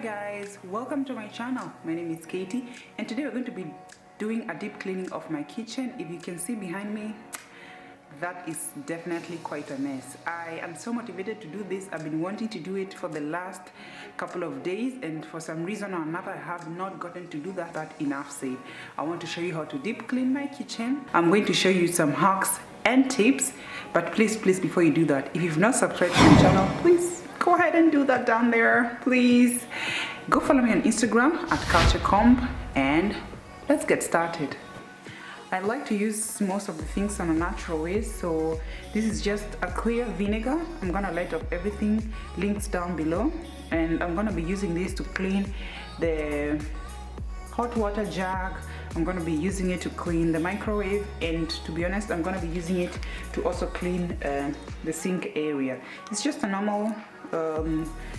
guys, welcome to my channel. My name is Katie and today we're going to be doing a deep cleaning of my kitchen. If you can see behind me, that is definitely quite a mess. I am so motivated to do this. I've been wanting to do it for the last couple of days, and for some reason or another I have not gotten to do that enough said. I want to show you how to deep clean my kitchen. I'm going to show you some hacks and tips, but please before you do that, if you've not subscribed to my channel, please go ahead and do that down there. Please go follow me on Instagram at CATIE and let's get started. I like to use most of the things on a natural way, so this is just a clear vinegar. I'm gonna light up everything, links down below, and I'm gonna be using this to clean the hot water jug. I'm gonna be using it to clean the microwave, and to be honest, I'm gonna be using it to also clean the sink area. It's just a normal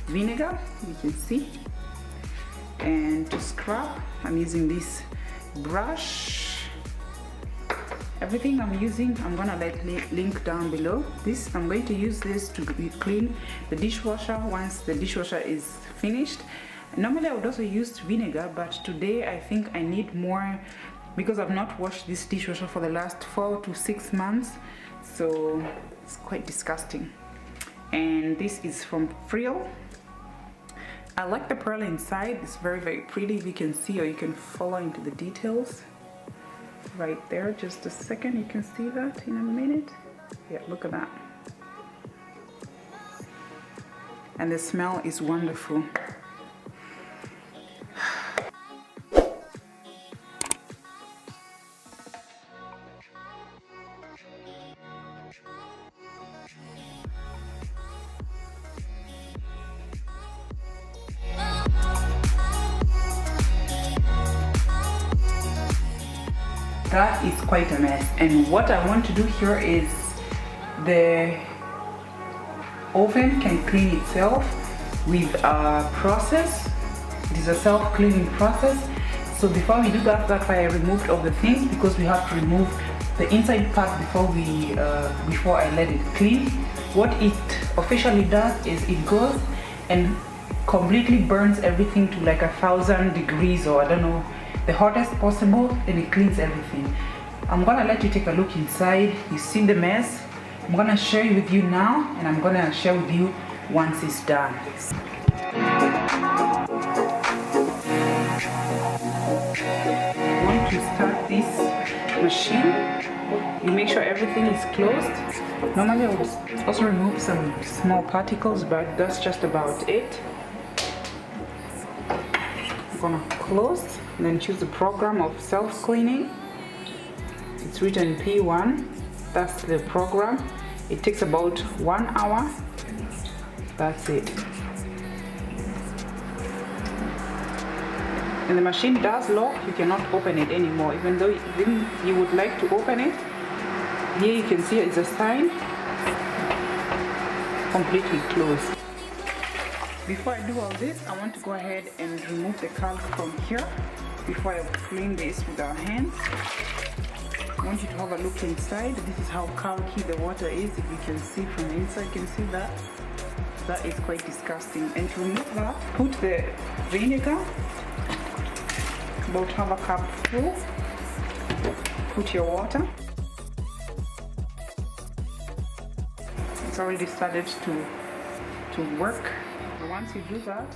vinegar, you can see. And to scrub, I'm using this brush. Everything I'm using, I'm gonna link down below. I'm going to use this to clean the dishwasher once the dishwasher is finished. Normally I would also use vinegar, but today I think I need more because I've not washed this dishwasher for the last 4 to 6 months, so it's quite disgusting. And this is from Frill. I like the pearl inside. It's very pretty. You can see, or you can follow into the details right there. Just a second, you can see that in a minute. Yeah, look at that. And the smell is wonderful. That is quite a mess, and what I want to do here is the oven can clean itself with a process. It is a self-cleaning process. So before we do that, that's why I removed all the things, because we have to remove the inside part before I let it clean. What it officially does is it goes and completely burns everything to like 1,000 degrees, or I don't know, the hottest possible, and it cleans everything. I'm gonna let you take a look inside. You see the mess. I'm gonna share it with you now, and I'm gonna share with you once it's done. Once you start this machine, you make sure everything is closed. Normally I would also remove some small particles, but that's just about it. I'm gonna close and then choose the program of self-cleaning. It's written P1. That's the program. It takes about 1 hour. That's it. And the machine does lock. You cannot open it anymore, even though you would like to open it. Here you can see it's a sign, completely closed. Before I do all this, I want to go ahead and remove the calc from here before I clean this with our hands. I want you to have a look inside. This is how calky the water is. If you can see from the inside, you can see that. That is quite disgusting. And to remove that, put the vinegar, about half a cup full. Put your water. It's already started to work. Once you do that,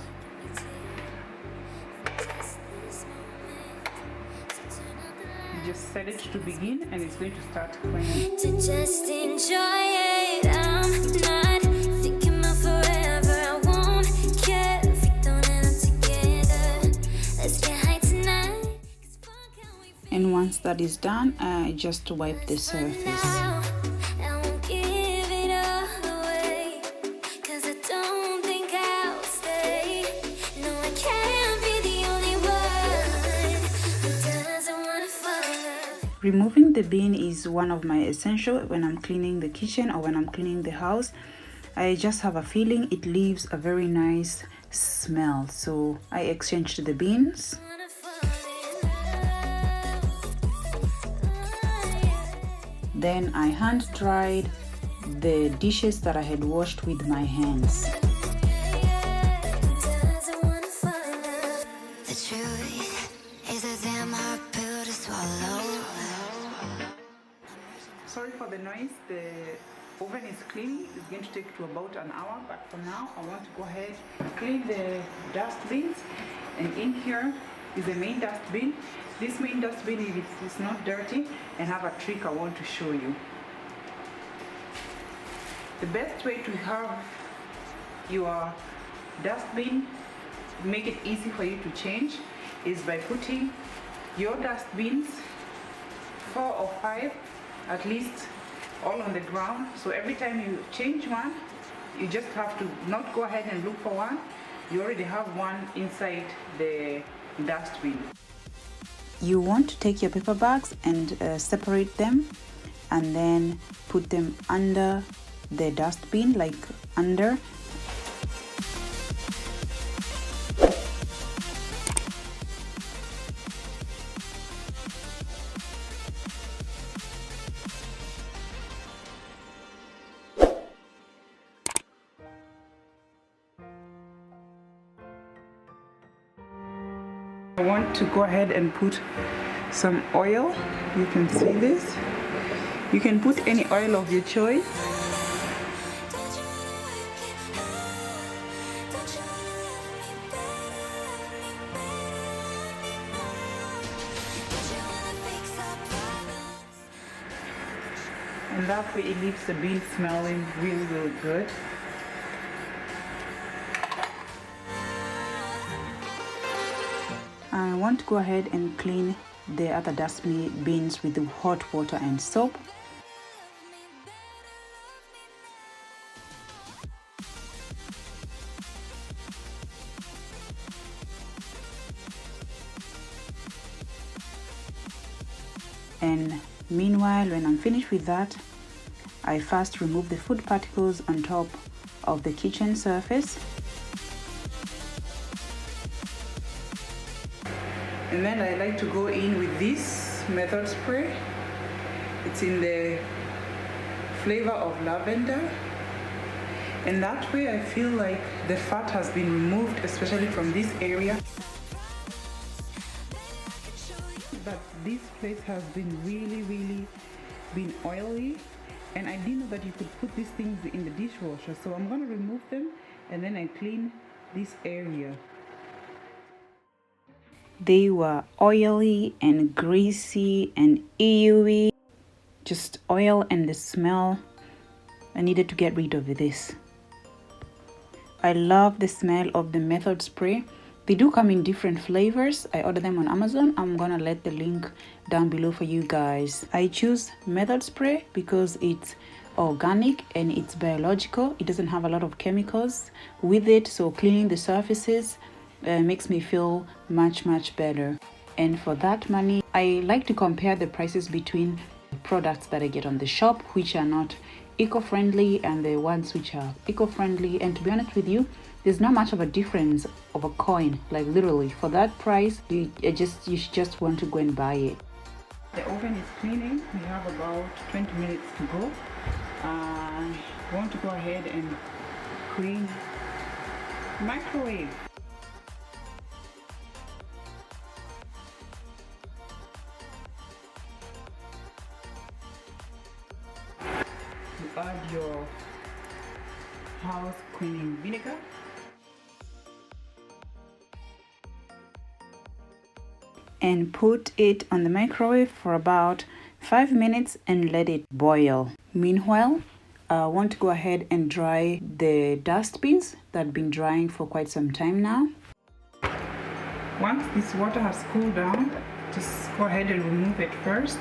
you just set it to begin, and it's going to start cleaning. To just enjoy it, I'm not thinking about forever. I won't care if we don't end up together. Let's get high tonight. And once that is done, I just wipe the surface. Removing the bin is one of my essential when I'm cleaning the kitchen or when I'm cleaning the house. I just have a feeling it leaves a very nice smell, so I exchanged the bins. Then I hand dried the dishes that I had washed with my hands. the oven is clean, it's going to take to about an hour, but for now I want to go ahead and clean the dustbins. And in here is the main dustbin. This main dustbin, if it's not dirty, and have a trick I want to show you. The best way to have your dustbin, make it easy for you to change, is by putting your dustbins, 4 or 5 at least, all on the ground. So every time you change one, you just have to not go ahead and look for one. You already have one inside the dustbin. You want to take your paper bags and separate them, and then put them under the dustbin, like under. I want to go ahead and put some oil. You can see this. You can put any oil of your choice. And that way it leaves the bin smelling really, really good. I want to go ahead and clean the other dustbin bins with the hot water and soap. And meanwhile, when I'm finished with that, I first remove the food particles on top of the kitchen surface. And then I like to go in with this method spray. It's in the flavor of lavender. And that way I feel like the fat has been removed, especially from this area. But this place has been really been oily, and I didn't know that you could put these things in the dishwasher. So I'm gonna remove them, and then I clean this area. They were oily and greasy and ewy, just oil and the smell. I needed to get rid of this. I love the smell of the method spray. They do come in different flavors. I ordered them on Amazon. I'm gonna let the link down below for you guys. I choose method spray because it's organic and it's biological. It doesn't have a lot of chemicals with it, so cleaning the surfaces makes me feel much better. And for that money, I like to compare the prices between products that I get on the shop, which are not eco-friendly, and the ones which are eco-friendly. And to be honest with you, there's not much of a difference of a coin. Like literally, for that price, you should just want to go and buy it. The oven is cleaning. We have about 20 minutes to go. I want to go ahead and clean microwave. You add your house cleaning vinegar. And put it on the microwave for about 5 minutes and let it boil. Meanwhile, I want to go ahead and dry the dustbins that have been drying for quite some time now. Once this water has cooled down, just go ahead and remove it first.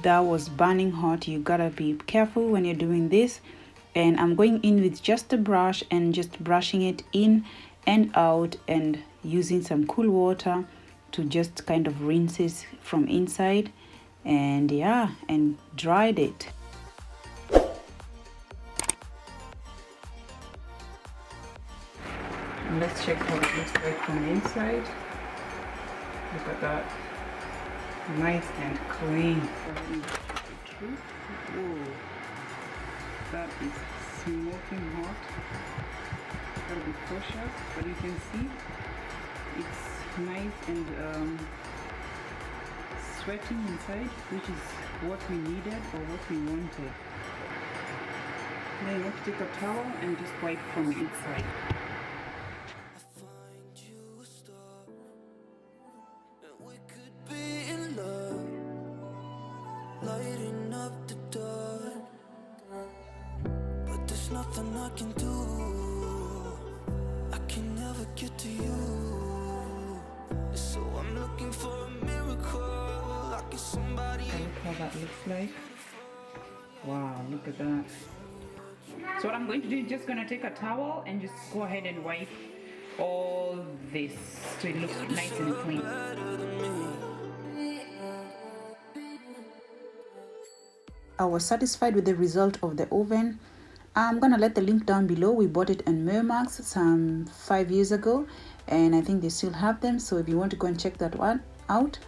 That was burning hot. You gotta be careful when you're doing this. And I'm going in with just a brush and just brushing it in and out, and using some cool water to just kind of rinse it from inside, and yeah, and dried it. And let's check how it looks like from the inside. Look at that, nice and clean. Whoa, that is smoking hot. Gotta be cautious, but you can see it's nice and sweating inside, which is what we needed or what we wanted. Then you have to take a towel and just wipe from the inside. Lighting up the dark, but there's nothing I can do. I can never get to you, so I'm looking for a miracle. Like it's somebody. Look how that looks like. Wow, look at that. So what I'm going to do is just going to take a towel and just go ahead and wipe all this so it looks nice and clean. I was satisfied with the result of the oven. I'm gonna let the link down below. We bought it in Mermax some 5 years ago, and I think they still have them. So if you want to go and check that one out,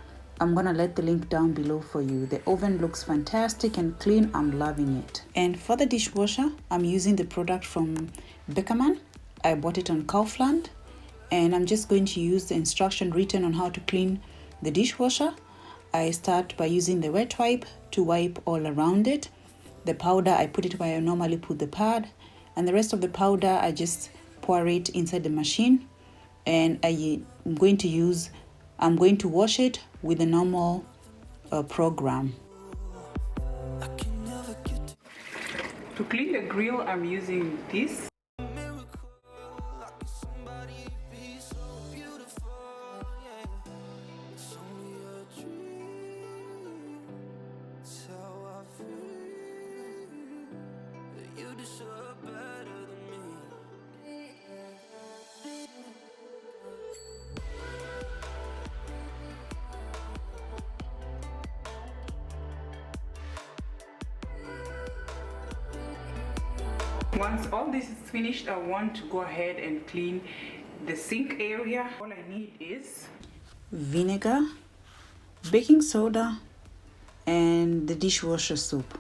I'm gonna let the link down below for you. The oven looks fantastic and clean. I'm loving it. And for the dishwasher, I'm using the product from Beckerman. I bought it on Kaufland, and I'm just going to use the instruction written on how to clean the dishwasher. I start by using the wet wipe to wipe all around it. The powder, I put it where I normally put the pad, and the rest of the powder I just pour it inside the machine, and I'm going to wash it with the normal program. To clean the grill, I'm using this. Once all this is finished, I want to go ahead and clean the sink area. All I need is vinegar, baking soda, and the dishwasher soap.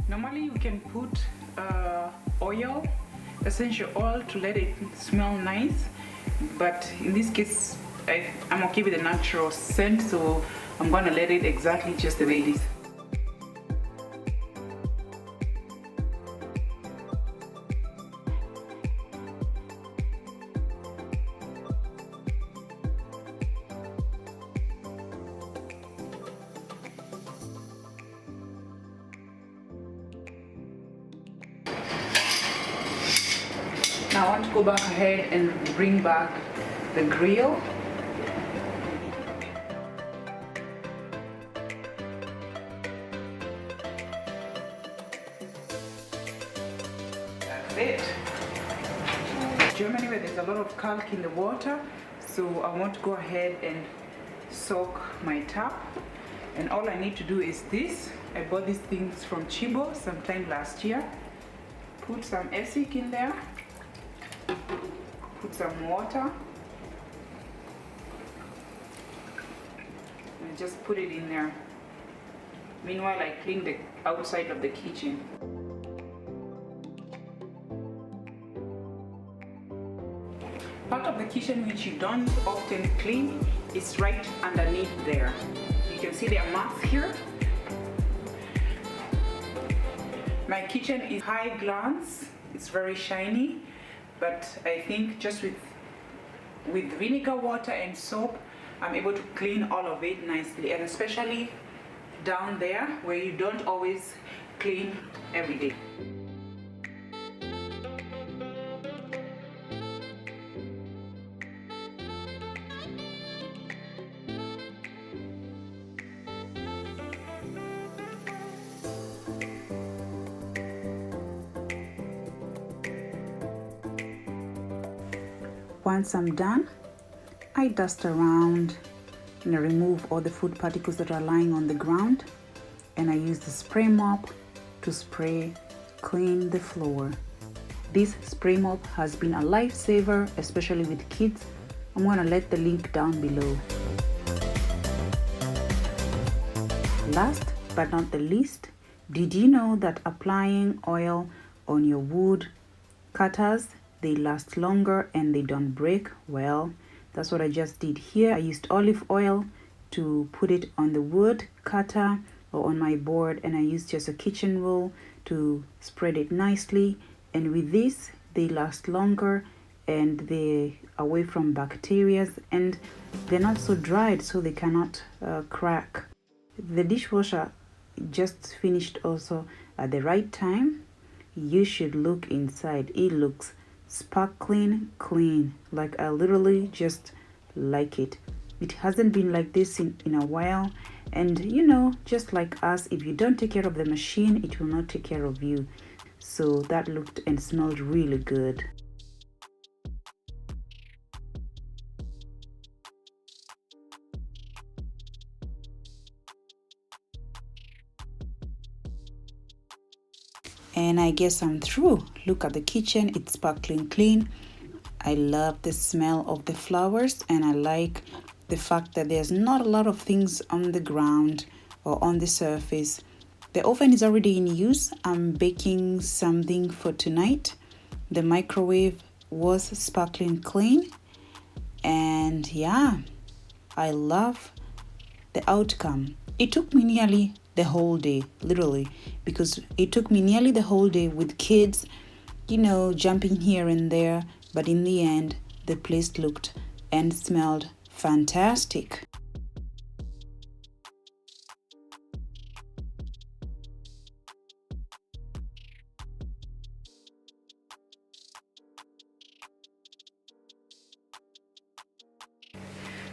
Normally you can put oil, essential oil, to let it smell nice, but in this case I'm okay with the natural scent, so I'm gonna let it exactly just the way it is. Now I want to go back ahead and bring back the grill. That's it. Germany, where there's a lot of calc in the water, so I want to go ahead and soak my tap. And all I need to do is this. I bought these things from Chibo sometime last year. Put some Essig in there. Put some water and just put it in there. Meanwhile, I clean the outside of the kitchen. Part of the kitchen which you don't often clean is right underneath there. You can see there are marks here. My kitchen is high glance. It's very shiny. But I think just with vinegar, water and soap, I'm able to clean all of it nicely, and especially down there where you don't always clean every day. Once I'm done, I dust around and I remove all the food particles that are lying on the ground, and I use the spray mop to spray clean the floor. This spray mop has been a lifesaver, especially with kids. I'm gonna let the link down below. Last but not the least, did you know that applying oil on your wood cutters, they last longer and they don't break? Well, that's what I just did here. I used olive oil to put it on the wood cutter or on my board, and I used just a kitchen roll to spread it nicely. And with this, they last longer and they're away from bacteria, and they're not so dried so they cannot crack. The dishwasher just finished also at the right time. You should look inside. It looks sparkling clean, like I literally just like it. It hasn't been like this in a while, and you know, just like us, if you don't take care of the machine, it will not take care of you. So that looked and smelled really good. And I guess I'm through. Look at the kitchen, it's sparkling clean. I love the smell of the flowers, and I like the fact that there's not a lot of things on the ground or on the surface. The oven is already in use. I'm baking something for tonight. The microwave was sparkling clean, and yeah, I love the outcome. It took me nearly the whole day, literally, because it took me nearly the whole day with kids, you know, jumping here and there, but in the end, the place looked and smelled fantastic.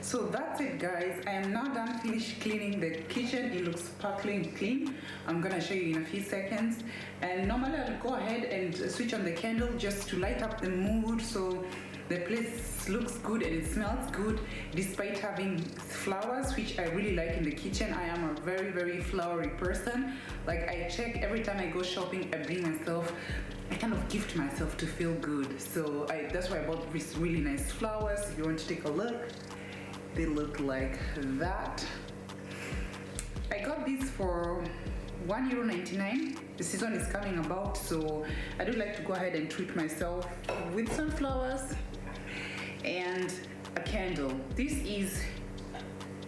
So that's it, guys. I am now done finished cleaning the kitchen. It looks sparkling clean. I'm gonna show you in a few seconds. And normally I'll go ahead and switch on the candle just to light up the mood so the place looks good and it smells good, despite having flowers, which I really like in the kitchen. I am a very, very flowery person. Like, I check every time I go shopping, I bring myself, I kind of gift myself to feel good. So that's why I bought these really nice flowers. If you want to take a look, they look like that. I got these for €1.99. The season is coming about, so I do like to go ahead and treat myself with some flowers and a candle. This is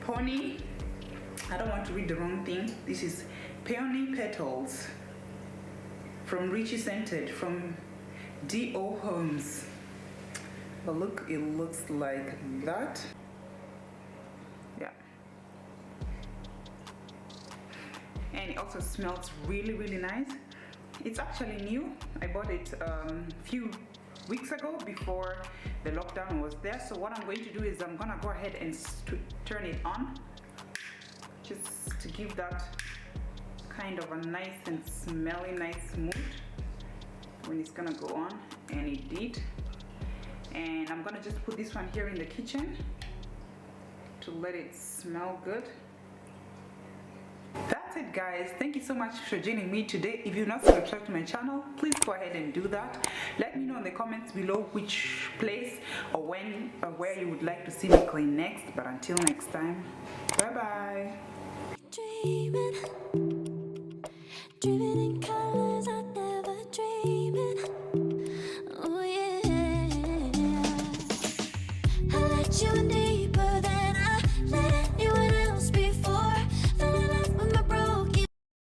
Pony. I don't want to read the wrong thing. This is Peony Petals from Richie Scented from D.O. Homes. But look, it looks like that. Yeah, and it also smells really, really nice. It's actually new. I bought it a few weeks ago before the lockdown was there. So what I'm going to do is I'm gonna go ahead and turn it on, just to give that kind of a nice and smelly nice mood when it's gonna go on, and it did. And I'm gonna just put this one here in the kitchen to let it smell good. That's it, guys. Thank you so much for joining me today. If you've not subscribed to my channel, please go ahead and do that. Let me know in the comments below which place or when or where you would like to see me clean next. But until next time, bye bye. Dreaming in colors I never dreamed. Oh yeah, I let you in.